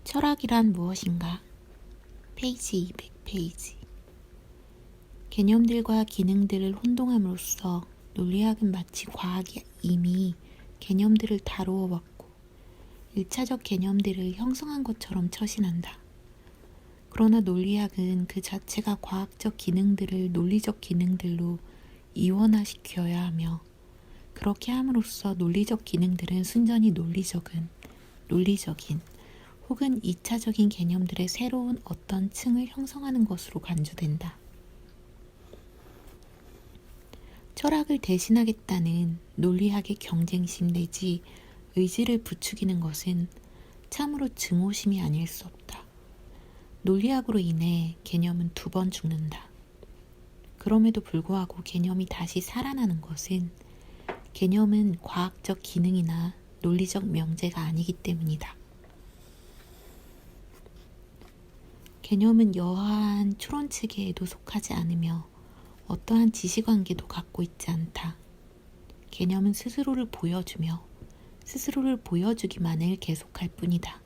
철학이란 무엇인가? 페이지 200페이지. 개념들과 기능들을 혼동함으로써 논리학은 마치 과학이 이미 개념들을 다루어 왔고 1차적 개념들을 형성한 것처럼 처신한다. 그러나 논리학은 그 자체가 과학적 기능들을 논리적 기능들로 이원화시켜야 하며 그렇게 함으로써 논리적 기능들은 순전히 논리적인 혹은 2차적인 개념들의 새로운 어떤 층을 형성하는 것으로 간주된다. 철학을 대신하겠다는 논리학의 경쟁심 내지 의지를 부추기는 것은 참으로 증오심이 아닐 수 없다. 논리학으로 인해 개념은 2번 죽는다. 그럼에도 불구하고 개념이 다시 살아나는 것은 개념은 과학적 기능이나 논리적 명제가 아니기 때문이다. 개념은 여하한 추론체계에도 속하지 않으며 어떠한 지시관계도 갖고 있지 않다. 개념은 스스로를 보여주며 스스로를 보여주기만을 계속할 뿐이다.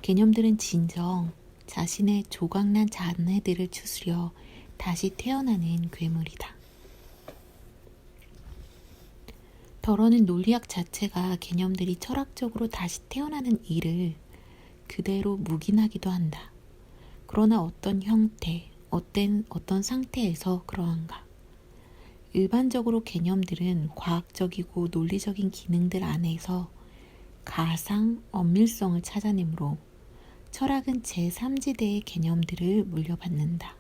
개념들은 진정 자신의 조각난 잔해들을 추스려 다시 태어나는 괴물이다. 더러는 논리학 자체가 개념들이 철학적으로 다시 태어나는 일을 그대로 묵인하기도 한다. 그러나 어떤 형태, 어떤 상태에서 그러한가? 일반적으로 개념들은 과학적이고 논리적인 기능들 안에서 가상, 엄밀성을 찾아내므로 철학은 제3지대의 개념들을 물려받는다.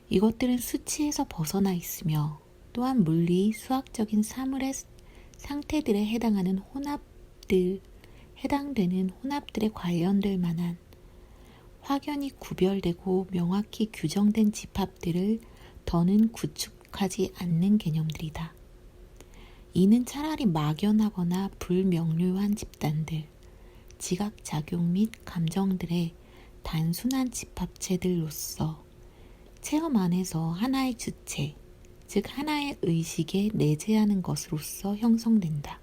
이것들은 수치에서 벗어나 있으며 또한 물리, 수학적인 사물의 상태들에 해당되는 혼합들에 관련될 만한 확연히 구별되고 명확히 규정된 집합들을 더는 구축하지 않는 개념들이다. 이는 차라리 막연하거나 불명료한 집단들, 지각작용 및 감정들의 단순한 집합체들로서 체험 안에서 하나의 주체, 즉 하나의 의식에 내재하는 것으로서 형성된다.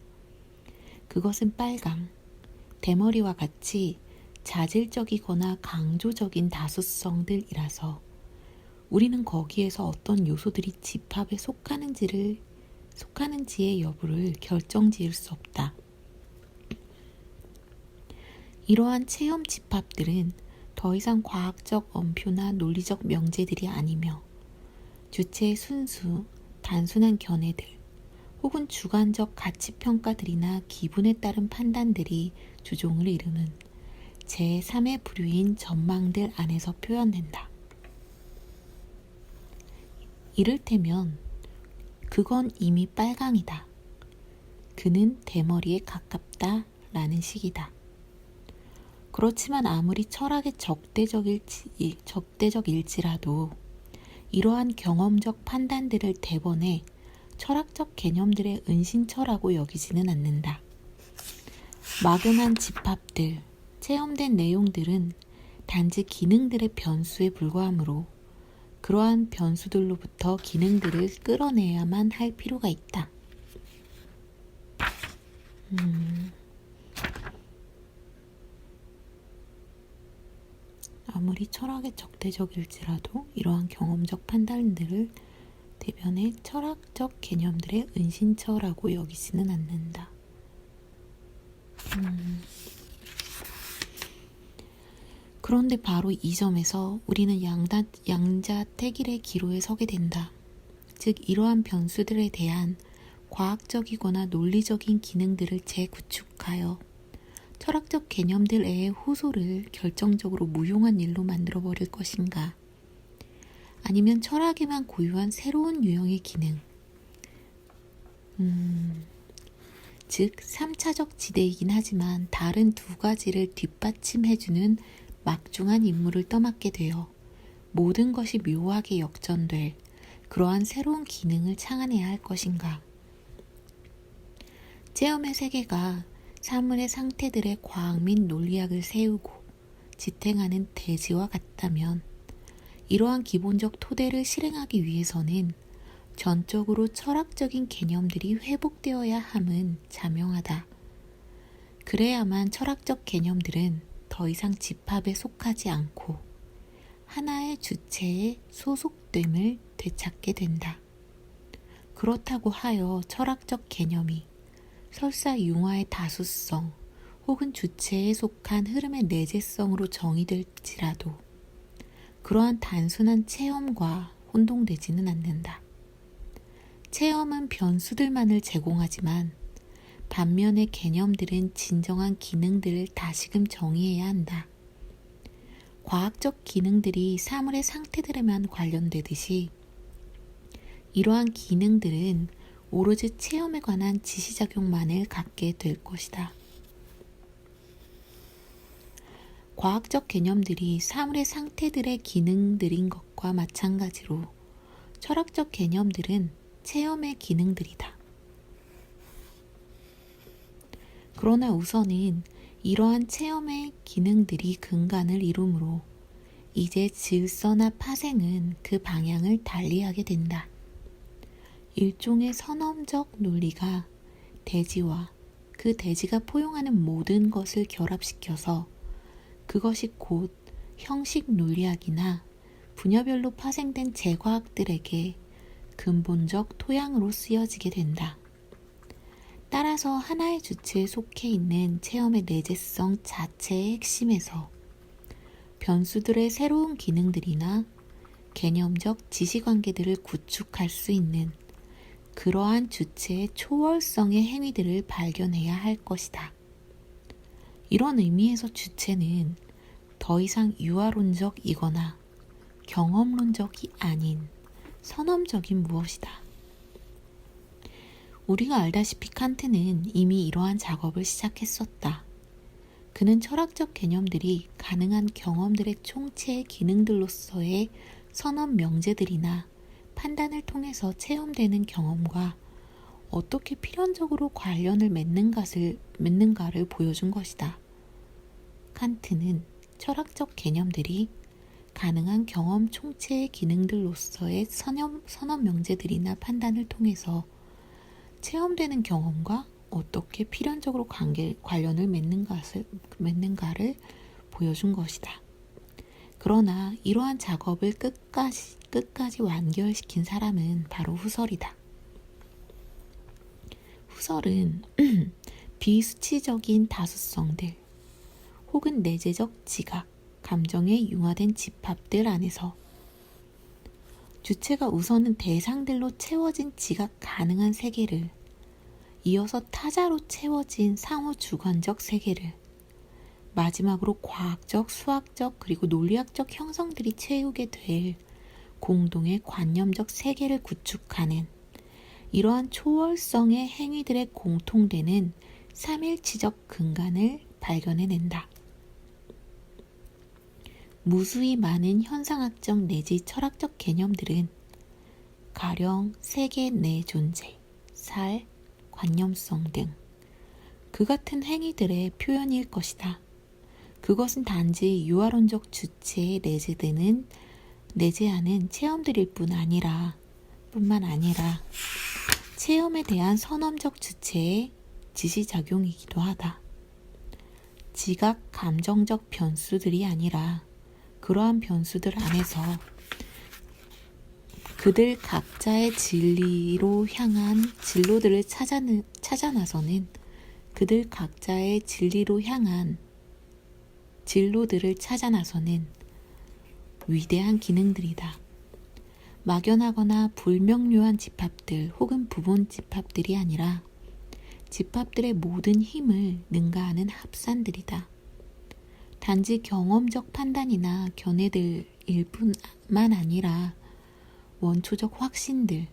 그것은 빨강, 대머리와 같이 자질적이거나 강조적인 다수성들이라서 우리는 거기에서 어떤 요소들이 집합에 속하는지의 여부를 결정지을 수 없다. 이러한 체험 집합들은 더 이상 과학적 엄표나 논리적 명제들이 아니며 주체의 순수, 단순한 견해들 혹은 주관적 가치평가들이나 기분에 따른 판단들이 주종을 이루는 제3의 부류인 전망들 안에서 표현된다. 이를테면 그건 이미 빨강이다. 그는 대머리에 가깝다 라는 식이다. 그렇지만 아무리 철학의 적대적일지라도 이러한 경험적 판단들을 대번에 철학적 개념들의 은신처라고 여기지는 않는다. 막연한 집합들, 체험된 내용들은 단지 기능들의 변수에 불과하므로 그러한 변수들로부터 기능들을 끌어내야만 할 필요가 있다. 아무리 철학의 적대적일지라도 이러한 경험적 판단들을 대변해 철학적 개념들의 은신처라고 여기지는 않는다. 그런데 바로 이 점에서 우리는 양자택일의 기로에 서게 된다. 즉 이러한 변수들에 대한 과학적이거나 논리적인 기능들을 재구축하여 철학적 개념들의 호소를 결정적으로 무용한 일로 만들어버릴 것인가? 아니면 철학에만 고유한 새로운 유형의 기능, 즉 3차적 지대이긴 하지만 다른 2가지를 뒷받침해주는 막중한 임무를 떠맡게 되어 모든 것이 묘하게 역전될 그러한 새로운 기능을 창안해야 할 것인가? 체험의 세계가 사물의 상태들의 과학 및 논리학을 세우고 지탱하는 대지와 같다면 이러한 기본적 토대를 실행하기 위해서는 전적으로 철학적인 개념들이 회복되어야 함은 자명하다. 그래야만 철학적 개념들은 더 이상 집합에 속하지 않고 하나의 주체에 소속됨을 되찾게 된다. 그렇다고 하여 철학적 개념이 설사 융화의 다수성 혹은 주체에 속한 흐름의 내재성으로 정의될지라도 그러한 단순한 체험과 혼동되지는 않는다. 체험은 변수들만을 제공하지만 반면에 개념들은 진정한 기능들을 다시금 정의해야 한다. 과학적 기능들이 사물의 상태들에만 관련되듯이 이러한 기능들은 오로지 체험에 관한 지시작용만을 갖게 될 것이다. 과학적 개념들이 사물의 상태들의 기능들인 것과 마찬가지로 철학적 개념들은 체험의 기능들이다. 그러나 우선은 이러한 체험의 기능들이 근간을 이루므로 이제 질서나 파생은 그 방향을 달리하게 된다. 일종의 선험적 논리가 대지와 그 대지가 포용하는 모든 것을 결합시켜서 그것이 곧 형식 논리학이나 분야별로 파생된 재과학들에게 근본적 토양으로 쓰여지게 된다. 따라서 하나의 주체에 속해 있는 체험의 내재성 자체의 핵심에서 변수들의 새로운 기능들이나 개념적 지시관계들을 구축할 수 있는 그러한 주체의 초월성의 행위들을 발견해야 할 것이다. 이런 의미에서 주체는 더 이상 유아론적이거나 경험론적이 아닌 선험적인 무엇이다. 우리가 알다시피 칸트는 이미 이러한 작업을 시작했었다. 그는 철학적 개념들이 가능한 경험들의 총체의 기능들로서의 선언 명제들이나 판단을 통해서 체험되는 경험과 어떻게 필연적으로 관련을 맺는가를 보여준 것이다. 칸트는 철학적 개념들이 가능한 경험 총체의 기능들로서의 선언 명제들이나 판단을 통해서 체험되는 경험과 어떻게 필연적으로 관련을 맺는가를 보여준 것이다. 그러나 이러한 작업을 끝까지 완결시킨 사람은 바로 후설이다. 후설은 비수치적인 다수성들 혹은 내재적 지각, 감정에 융화된 집합들 안에서 주체가 우선은 대상들로 채워진 지각 가능한 세계를 이어서 타자로 채워진 상호주관적 세계를 마지막으로 과학적, 수학적 그리고 논리학적 형성들이 채우게 될 공동의 관념적 세계를 구축하는 이러한 초월성의 행위들의 공통되는 삼일치적 근간을 발견해낸다. 무수히 많은 현상학적 내지 철학적 개념들은 가령 세계 내 존재, 살, 관념성 등 그 같은 행위들의 표현일 것이다. 그것은 단지 유아론적 주체에 내재하는 체험들일 뿐만 아니라 체험에 대한 선험적 주체의 지시작용이기도 하다. 지각 감정적 변수들이 아니라 그러한 변수들 안에서 그들 각자의 진로들을 찾아 나서는 위대한 기능들이다. 막연하거나 불명료한 집합들 혹은 부분 집합들이 아니라 집합들의 모든 힘을 능가하는 합산들이다. 단지 경험적 판단이나 견해들일 뿐만 아니라 원초적 확신들,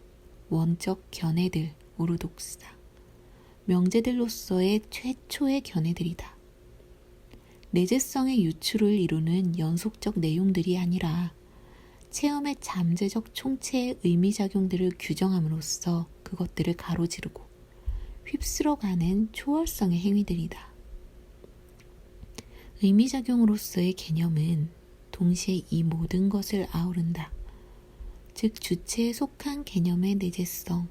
원적 견해들, 오르독스다. 명제들로서의 최초의 견해들이다. 내재성의 유출을 이루는 연속적 내용들이 아니라 체험의 잠재적 총체의 의미작용들을 규정함으로써 그것들을 가로지르고 휩쓸어가는 초월성의 행위들이다. 의미작용으로서의 개념은 동시에 이 모든 것을 아우른다. 즉 주체에 속한 개념의 내재성,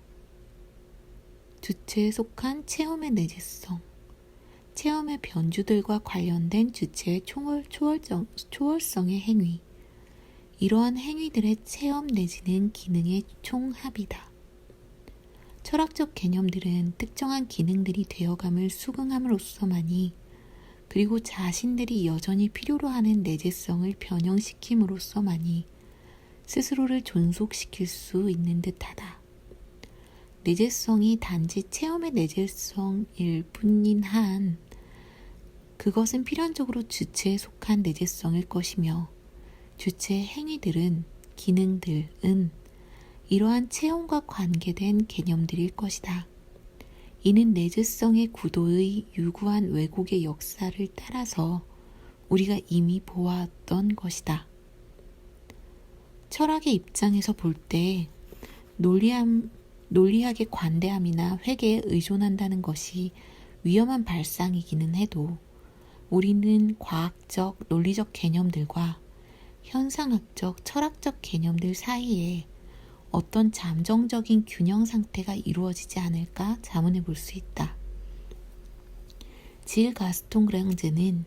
주체에 속한 체험의 내재성, 체험의 변주들과 관련된 주체의 초월성의 행위. 이러한 행위들의 체험 내지는 기능의 총합이다. 철학적 개념들은 특정한 기능들이 되어감을 수긍함으로써만이, 그리고 자신들이 여전히 필요로 하는 내재성을 변형시킴으로써만이 스스로를 존속시킬 수 있는 듯하다. 내재성이 단지 체험의 내재성일 뿐인 한 그것은 필연적으로 주체에 속한 내재성일 것이며, 주체의 행위들은, 기능들은 이러한 체험과 관계된 개념들일 것이다. 이는 내재성의 구도의 유구한 왜곡의 역사를 따라서 우리가 이미 보았던 것이다. 철학의 입장에서 볼 때 논리학의 관대함이나 회계에 의존한다는 것이 위험한 발상이기는 해도, 우리는 과학적, 논리적 개념들과 현상학적, 철학적 개념들 사이에 어떤 잠정적인 균형 상태가 이루어지지 않을까 자문해 볼 수 있다. 질 가스통 그랑제는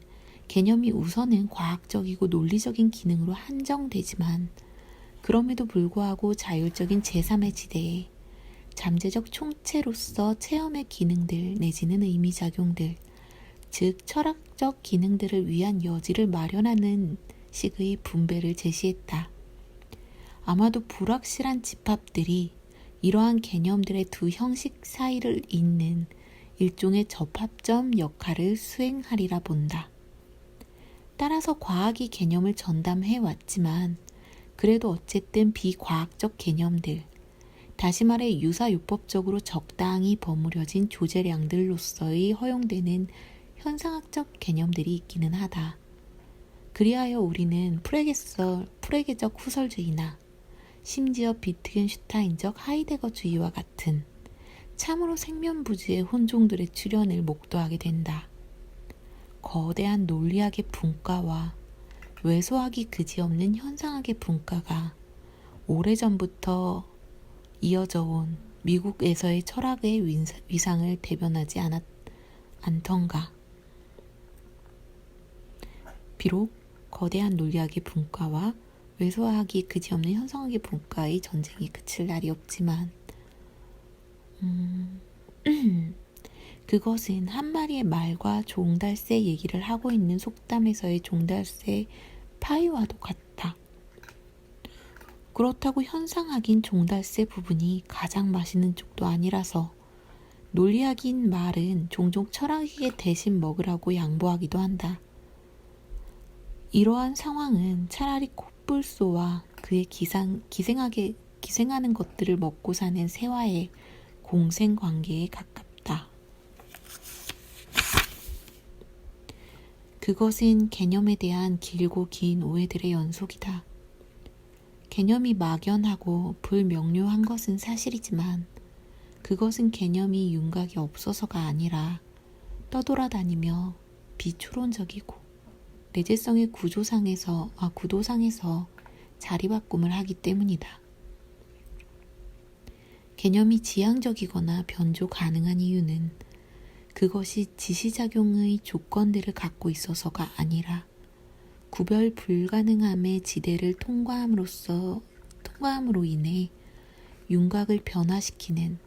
개념이 우선은 과학적이고 논리적인 기능으로 한정되지만, 그럼에도 불구하고 자율적인 제3의 지대에 잠재적 총체로서 체험의 기능들 내지는 의미작용들, 즉 철학적 기능들을 위한 여지를 마련하는 식의 분배를 제시했다. 아마도 불확실한 집합들이 이러한 개념들의 두 형식 사이를 잇는 일종의 접합점 역할을 수행하리라 본다. 따라서 과학이 개념을 전담해 왔지만, 그래도 어쨌든 비과학적 개념들, 다시 말해 유사유법적으로 적당히 버무려진 조제량들로서의 허용되는 현상학적 개념들이 있기는 하다. 그리하여 우리는 프레게적 후설주의나 심지어 비트겐슈타인적 하이데거주의와 같은 참으로 생면부지의 혼종들의 출현을 목도하게 된다. 거대한 논리학의 분과와 왜소하기 그지없는 현상학의 분과가 오래전부터 이어져 온 미국에서의 철학의 위상을 대변하지 않던가. 비록 거대한 논리학의 분과와 왜소하기 그지없는 현상학의 분과의 전쟁이 그칠 날이 없지만, 그것은 한 마리의 말과 종달새 얘기를 하고 있는 속담에서의 종달새 파이와도 같다. 그렇다고 현상학인 종달새 부분이 가장 맛있는 쪽도 아니라서 논리학인 말은 종종 철학에게 대신 먹으라고 양보하기도 한다. 이러한 상황은 차라리 코뿔소와 그의 기생하는 것들을 먹고 사는 새와의 공생관계에 가깝다. 그것은 개념에 대한 길고 긴 오해들의 연속이다. 개념이 막연하고 불명료한 것은 사실이지만, 그것은 개념이 윤곽이 없어서가 아니라 떠돌아다니며 비추론적이고 내재성의 구도상에서 자리바꿈을 하기 때문이다. 개념이 지향적이거나 변조 가능한 이유는 그것이 지시작용의 조건들을 갖고 있어서가 아니라 구별 불가능함의 지대를 통과함으로 인해 윤곽을 변화시키는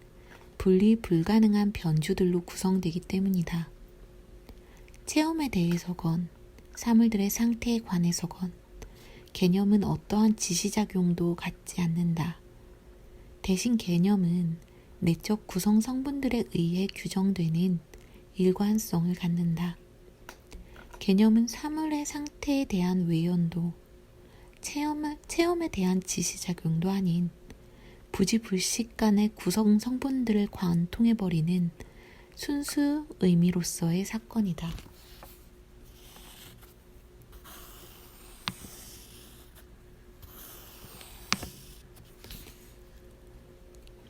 분리 불가능한 변주들로 구성되기 때문이다. 체험에 대해서건 사물들의 상태에 관해서건 개념은 어떠한 지시작용도 갖지 않는다. 대신 개념은 내적 구성 성분들에 의해 규정되는 일관성을 갖는다. 개념은 사물의 상태에 대한 외연도, 체험에 대한 지시작용도 아닌 부지불식 간의 구성 성분들을 관통해버리는 순수 의미로서의 사건이다.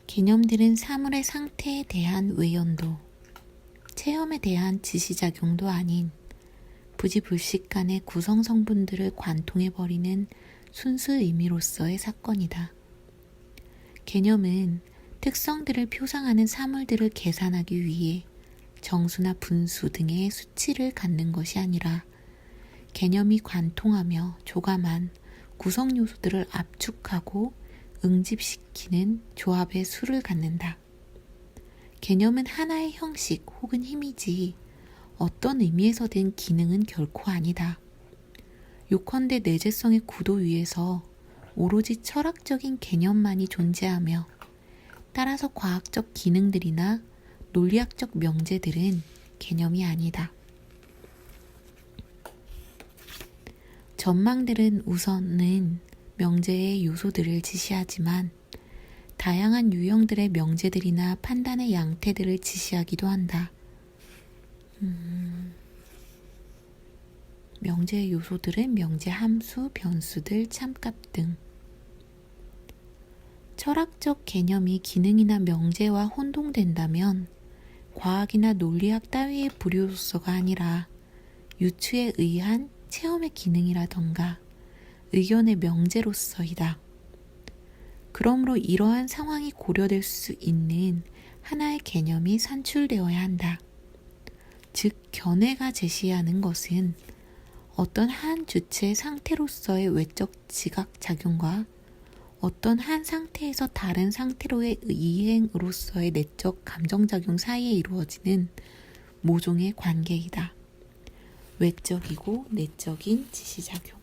개념들은 사물의 상태에 대한 외연도, 체험에 대한 지시작용도 아닌 부지불식 간의 구성 성분들을 관통해버리는 순수 의미로서의 사건이다. 개념은 특성들을 표상하는 사물들을 계산하기 위해 정수나 분수 등의 수치를 갖는 것이 아니라 개념이 관통하며 조감한 구성 요소들을 압축하고 응집시키는 조합의 수를 갖는다. 개념은 하나의 형식 혹은 힘이지 어떤 의미에서든 기능은 결코 아니다. 요컨대 내재성의 구도 위에서 오로지 철학적인 개념만이 존재하며 따라서 과학적 기능들이나 논리학적 명제들은 개념이 아니다. 전망들은 우선은 명제의 요소들을 지시하지만 다양한 유형들의 명제들이나 판단의 양태들을 지시하기도 한다. 명제의 요소들은 명제 함수, 변수들, 참값 등. 철학적 개념이 기능이나 명제와 혼동된다면 과학이나 논리학 따위의 부류로서가 아니라 유추에 의한 체험의 기능이라던가 의견의 명제로서이다. 그러므로 이러한 상황이 고려될 수 있는 하나의 개념이 산출되어야 한다. 즉, 견해가 제시하는 것은 어떤 한 주체의 상태로서의 외적 지각작용과 어떤 한 상태에서 다른 상태로의 이행으로서의 내적 감정작용 사이에 이루어지는 모종의 관계이다. 외적이고 내적인 지시작용.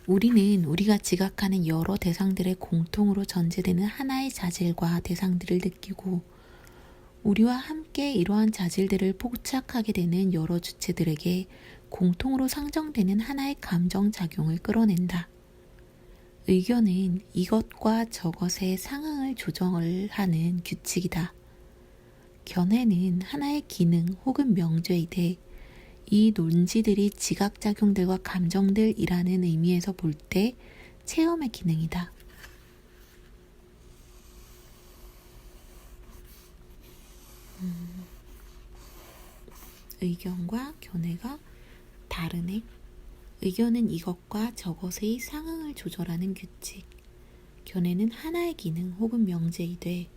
우리는 우리가 지각하는 여러 대상들의 공통으로 전제되는 하나의 자질과 대상들을 느끼고 우리와 함께 이러한 자질들을 포착하게 되는 여러 주체들에게 공통으로 상정되는 하나의 감정작용을 끌어낸다. 의견은 이것과 저것의 상황을 조정을 하는 규칙이다. 견해는 하나의 기능 혹은 명제이되 이 논지들이 지각작용들과 감정들이라는 의미에서 볼 때 체험의 기능이다. 의견과 견해가 다르네. 의견은 이것과 저것의 상황을 조절하는 규칙. 견해는 하나의 기능 혹은 명제이되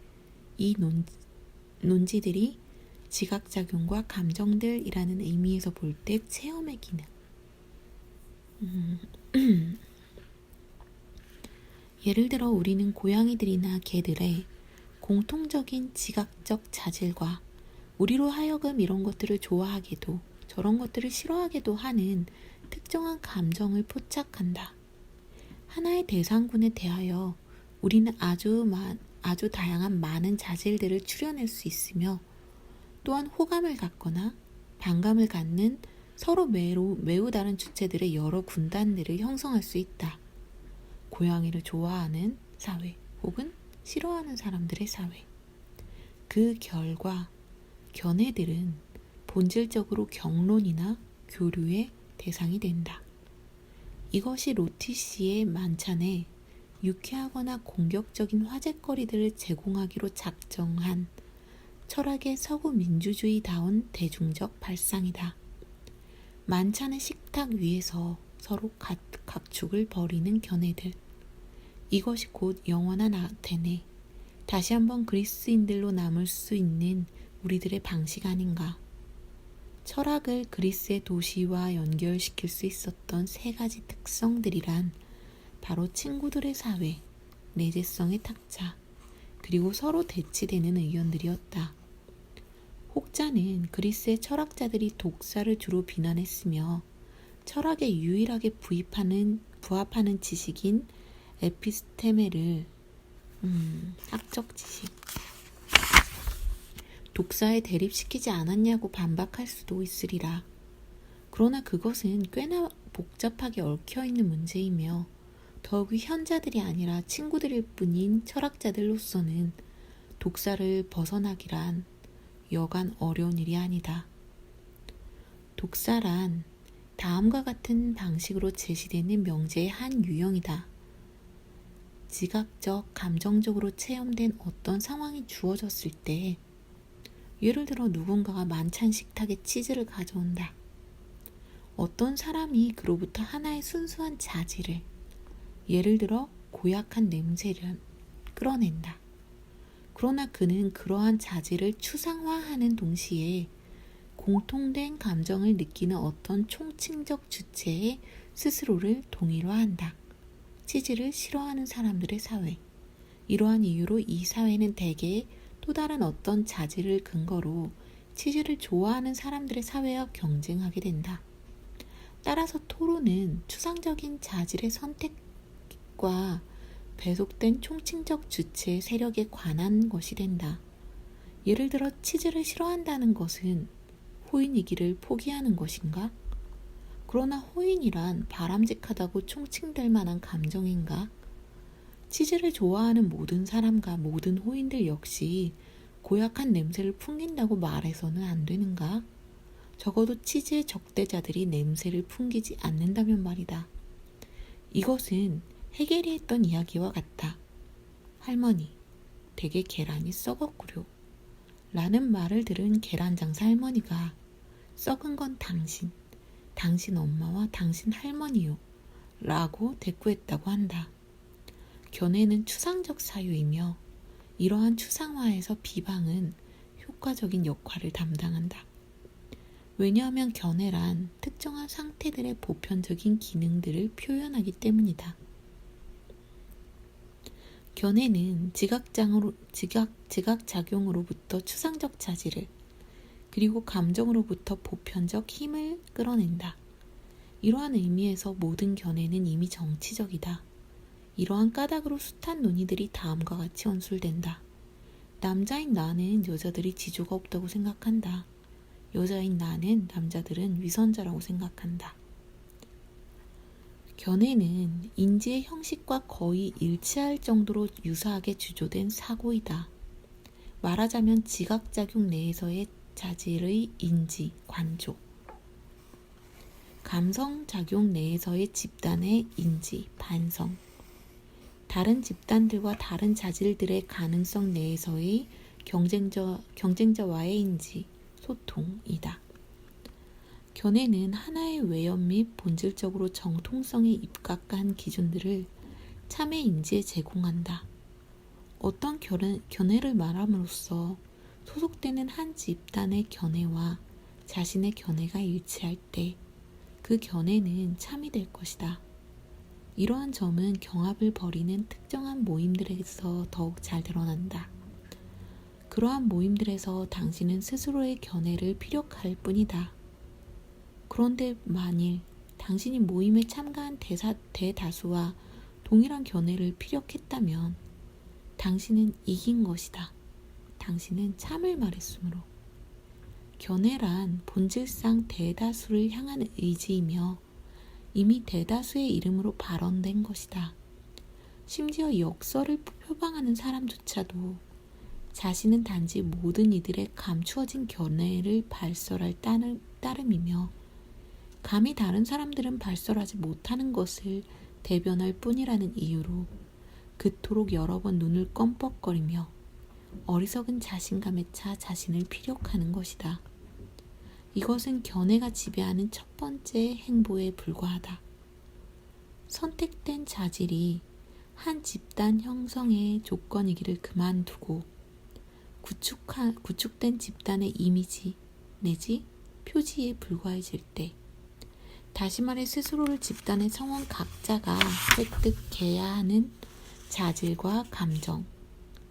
이 논지들이 지각작용과 감정들이라는 의미에서 볼 때 체험의 기능. 예를 들어 우리는 고양이들이나 개들의 공통적인 지각적 자질과 우리로 하여금 이런 것들을 좋아하게도 저런 것들을 싫어하게도 하는 특정한 감정을 포착한다. 하나의 대상군에 대하여 우리는 아주 다양한 많은 자질들을 추려낼 수 있으며 또한 호감을 갖거나 반감을 갖는 서로 매우 다른 주체들의 여러 군단들을 형성할 수 있다. 고양이를 좋아하는 사회 혹은 싫어하는 사람들의 사회. 그 결과 견해들은 본질적으로 경론이나 교류의 대상이 된다. 이것이 로티시의 만찬에 유쾌하거나 공격적인 화제거리들을 제공하기로 작정한 철학의 서구 민주주의다운 대중적 발상이다. 만찬의 식탁 위에서 서로 각축을 벌이는 견해들. 이것이 곧 영원한 아테네, 다시 한번 그리스인들로 남을 수 있는 우리들의 방식 아닌가. 철학을 그리스의 도시와 연결시킬 수 있었던 세 가지 특성들이란 바로 친구들의 사회, 내재성의 탁자, 그리고 서로 대치되는 의견들이었다. 혹자는 그리스의 철학자들이 독사를 주로 비난했으며 철학에 유일하게 부합하는 지식인 에피스테메를 학적 지식 독사에 대립시키지 않았냐고 반박할 수도 있으리라. 그러나 그것은 꽤나 복잡하게 얽혀있는 문제이며 더욱이 현자들이 아니라 친구들일 뿐인 철학자들로서는 독사를 벗어나기란 여간 어려운 일이 아니다. 독사란 다음과 같은 방식으로 제시되는 명제의 한 유형이다. 지각적, 감정적으로 체험된 어떤 상황이 주어졌을 때, 예를 들어 누군가가 만찬 식탁에 치즈를 가져온다. 어떤 사람이 그로부터 하나의 순수한 자질을, 예를 들어 고약한 냄새를 끌어낸다. 그러나 그는 그러한 자질을 추상화하는 동시에 공통된 감정을 느끼는 어떤 총칭적 주체에 스스로를 동일화한다. 치즈를 싫어하는 사람들의 사회. 이러한 이유로 이 사회는 대개 또 다른 어떤 자질을 근거로 치즈를 좋아하는 사람들의 사회와 경쟁하게 된다. 따라서 토론은 추상적인 자질의 선택과 배속된 총칭적 주체의 세력에 관한 것이 된다. 예를 들어 치즈를 싫어한다는 것은 호인이기를 포기하는 것인가? 그러나 호인이란 바람직하다고 총칭될 만한 감정인가? 치즈를 좋아하는 모든 사람과 모든 호인들 역시 고약한 냄새를 풍긴다고 말해서는 안 되는가? 적어도 치즈의 적대자들이 냄새를 풍기지 않는다면 말이다. 이것은 해겔이 했던 이야기와 같다. 할머니, 댁에 계란이 썩었구려. 라는 말을 들은 계란 장사 할머니가 썩은 건 당신 엄마와 당신 할머니요. 라고 대꾸했다고 한다. 견해는 추상적 사유이며 이러한 추상화에서 비방은 효과적인 역할을 담당한다. 왜냐하면 견해란 특정한 상태들의 보편적인 기능들을 표현하기 때문이다. 견해는 지각작용으로부터 추상적 자질을 그리고 감정으로부터 보편적 힘을 끌어낸다. 이러한 의미에서 모든 견해는 이미 정치적이다. 이러한 까닭으로 숱한 논의들이 다음과 같이 언술된다. 남자인 나는 여자들이 지조가 없다고 생각한다. 여자인 나는 남자들은 위선자라고 생각한다. 견해는 인지의 형식과 거의 일치할 정도로 유사하게 주조된 사고이다. 말하자면 지각작용 내에서의 자질의 인지, 관조, 감성작용 내에서의 집단의 인지, 반성, 다른 집단들과 다른 자질들의 가능성 내에서의 경쟁자와의 인지, 소통이다. 견해는 하나의 외연 및 본질적으로 정통성에 입각한 기준들을 참의 인지에 제공한다. 어떤 견해를 말함으로써 소속되는 한 집단의 견해와 자신의 견해가 일치할 때 그 견해는 참이 될 것이다. 이러한 점은 경합을 벌이는 특정한 모임들에서 더욱 잘 드러난다. 그러한 모임들에서 당신은 스스로의 견해를 피력할 뿐이다. 그런데 만일 당신이 모임에 참가한 대다수와 동일한 견해를 피력했다면 당신은 이긴 것이다. 당신은 참을 말했으므로. 견해란 본질상 대다수를 향한 의지이며 이미 대다수의 이름으로 발언된 것이다. 심지어 역설을 표방하는 사람조차도 자신은 단지 모든 이들의 감추어진 견해를 발설할 따름이며 감히 다른 사람들은 발설하지 못하는 것을 대변할 뿐이라는 이유로 그토록 여러 번 눈을 껌뻑거리며 어리석은 자신감에 차 자신을 피력하는 것이다. 이것은 견해가 지배하는 첫 번째 행보에 불과하다. 선택된 자질이 한 집단 형성의 조건이기를 그만두고 구축된 집단의 이미지 내지 표지에 불과해질 때, 다시 말해 스스로를 집단의 성원 각자가 획득해야 하는 자질과 감정,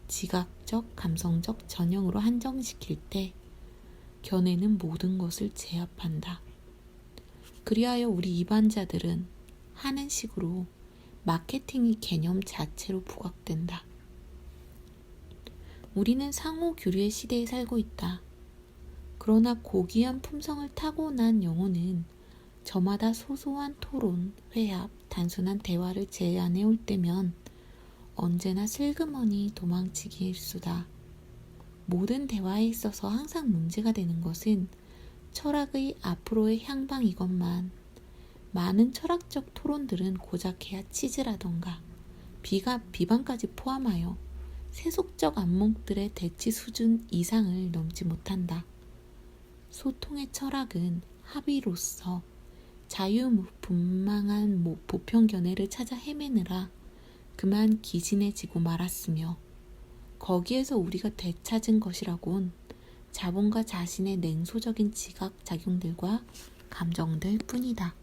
지각적, 감성적 전형으로 한정시킬 때 견해는 모든 것을 제압한다. 그리하여 우리 이반자들은 하는 식으로 마케팅이 개념 자체로 부각된다. 우리는 상호 교류의 시대에 살고 있다. 그러나 고귀한 품성을 타고난 영혼은 저마다 소소한 토론, 회합, 단순한 대화를 제안해 올 때면 언제나 슬그머니 도망치기 일수다. 모든 대화에 있어서 항상 문제가 되는 것은 철학의 앞으로의 향방이건만 많은 철학적 토론들은 고작 해야 치즈라던가 비방까지 포함하여 세속적 안목들의 대치 수준 이상을 넘지 못한다. 소통의 철학은 합의로서 자유분방한 보편 견해를 찾아 헤매느라 그만 기진해지고 말았으며 거기에서 우리가 되찾은 것이라곤 자본가 자신의 냉소적인 지각 작용들과 감정들 뿐이다.